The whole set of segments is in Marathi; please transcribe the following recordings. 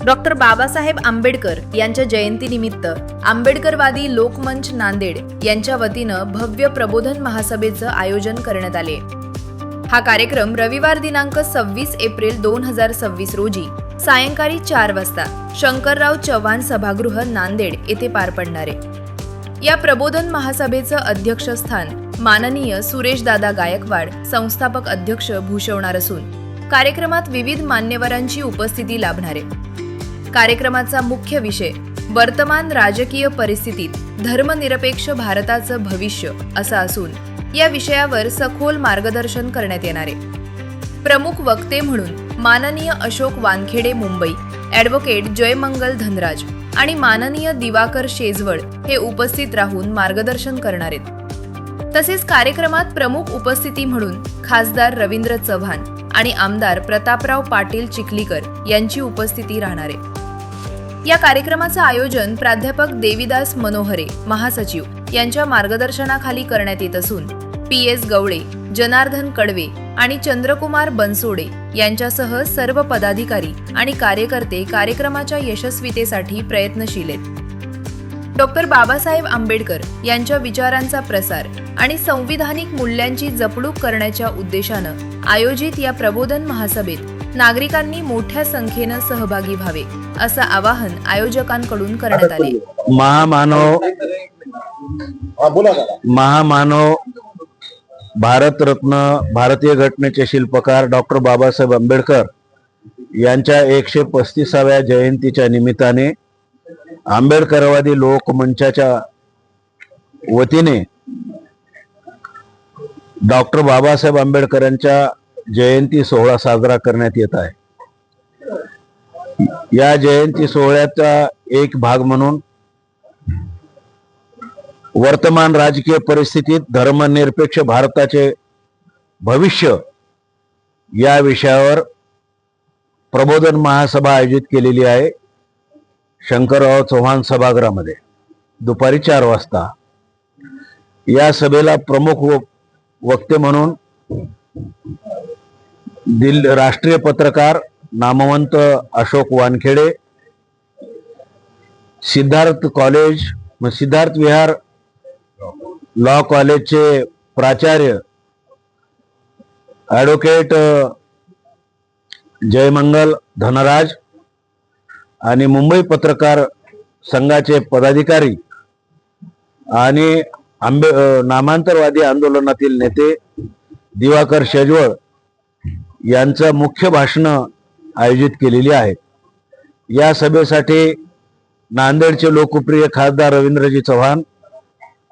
डॉक्टर बाबासाहेब आंबेडकर यांच्या जयंतीनिमित्त आंबेडकरवादी लोकमंच नांदेड यांच्या वतीनं भव्य प्रबोधन महासभेचं आयोजन करण्यात आले। हा कार्यक्रम रविवार दिनांक 26 एप्रिल 2026 रोजी सायंकाळी 4 वाजता शंकरराव चव्हाण सभागृह नांदेड येथे पार पडणार आहे। या प्रबोधन महासभेचं अध्यक्षस्थान माननीय सुरेशदादा गायकवाड संस्थापक अध्यक्ष भूषवणार असून कार्यक्रमात विविध मान्यवरांची उपस्थिती लाभणार आहे। कार्यक्रमाचा मुख्य विषय वर्तमान राजकीय परिस्थितीत धर्मनिरपेक्ष भारताचं भविष्य असा असून या विषयावर सखोल मार्गदर्शन करण्यात येणार आहे। प्रमुख वक्ते म्हणून माननीय अशोक वानखेडे मुंबई, ॲडव्होकेट जयमंगल धनराज आणि माननीय दिवाकर शेजवळ हे उपस्थित राहून मार्गदर्शन करणार आहेत। तसेच कार्यक्रमात प्रमुख उपस्थिती म्हणून खासदार रवींद्र चव्हाण आणि आमदार प्रतापराव पाटील चिखलीकर यांची उपस्थिती राहणार आहे। या कार्यक्रमाचं आयोजन प्राध्यापक देविदास मनोहरे महासचिव यांच्या मार्गदर्शनाखाली करण्यात येत असून PS गवळे, जनार्दन कडवे आणि चंद्रकुमार बनसोडे यांच्यासह सर्व पदाधिकारी आणि कार्यकर्ते कार्यक्रमाच्या यशस्वीतेसाठी प्रयत्नशील आहेत। डॉक्टर बाबासाहेब आंबेडकर यांच्या विचारांचा प्रसार आणि संविधानिक मूल्यांची जपणूक करण्याच्या उद्देशानं आयोजित या प्रबोधन महासभेत नागरिकांनी मोठ्या संख्येनं सहभागी व्हावे असं आवाहन आयोजकांकडून करण्यात आले। महामानव भारतरत्न भारतीय घटनेचे शिल्पकार डॉक्टर बाबासाहेब आंबेडकर यांच्या 135व्या जयंतीच्या निमित्ताने आंबेडकरवादी लोकमंचाच्या वतीने डॉक्टर बाबासाहेब आंबेडकरांच्या जयंती सोहळा साजरा करण्यात येत आहे। या जयंती सोहळ्याचा एक भाग म्हणून वर्तमान राजकीय परिस्थितीत धर्मनिरपेक्ष भारताचे भविष्य या विषयावर प्रबोधन महासभा आयोजित केलेली आहे शंकरराव चव्हाण सभागृहामध्ये दुपारी 4 वाजता। या सभेला प्रमुख वक्ते म्हणून राष्ट्रीय पत्रकार नामवंत अशोक वानखेडे, सिद्धार्थ विहार लॉ कॉलेजचे प्राचार्य ॲडव्होकेट जयमंगल धनराज आणि मुंबई पत्रकार संघाचे पदाधिकारी आणि नामांतरवादी आंदोलनातील नेते दिवाकर शेजवळ यांचं मुख्य भाषण आयोजित केलेली आहेत। या सभेसाठी नांदेडचे लोकप्रिय खासदार रवींद्रजी चव्हाण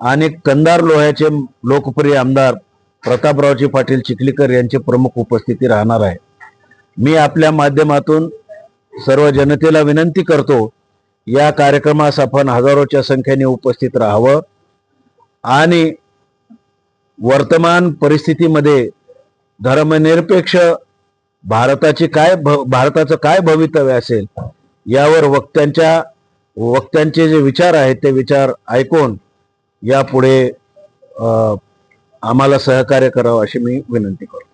आणि कंधार लोह्याचे लोकप्रिय आमदार प्रतापरावजी पाटील चिखलीकर यांची प्रमुख उपस्थिती राहणार आहे। मी आपल्या माध्यमातून सर्व जनतेला विनंती करतो, या कार्यक्रमास आपण हजारोच्या संख्येने उपस्थित राहावं आणि वर्तमान परिस्थितीमध्ये धर्मनिरपेक्ष भारताचं काय भवितव्य असेल यावर वक्त्यांचे जे विचार आहेत ते विचार ऐकून यापुढे आम्हाला सहकार्य करावं अशी मी विनंती करतो।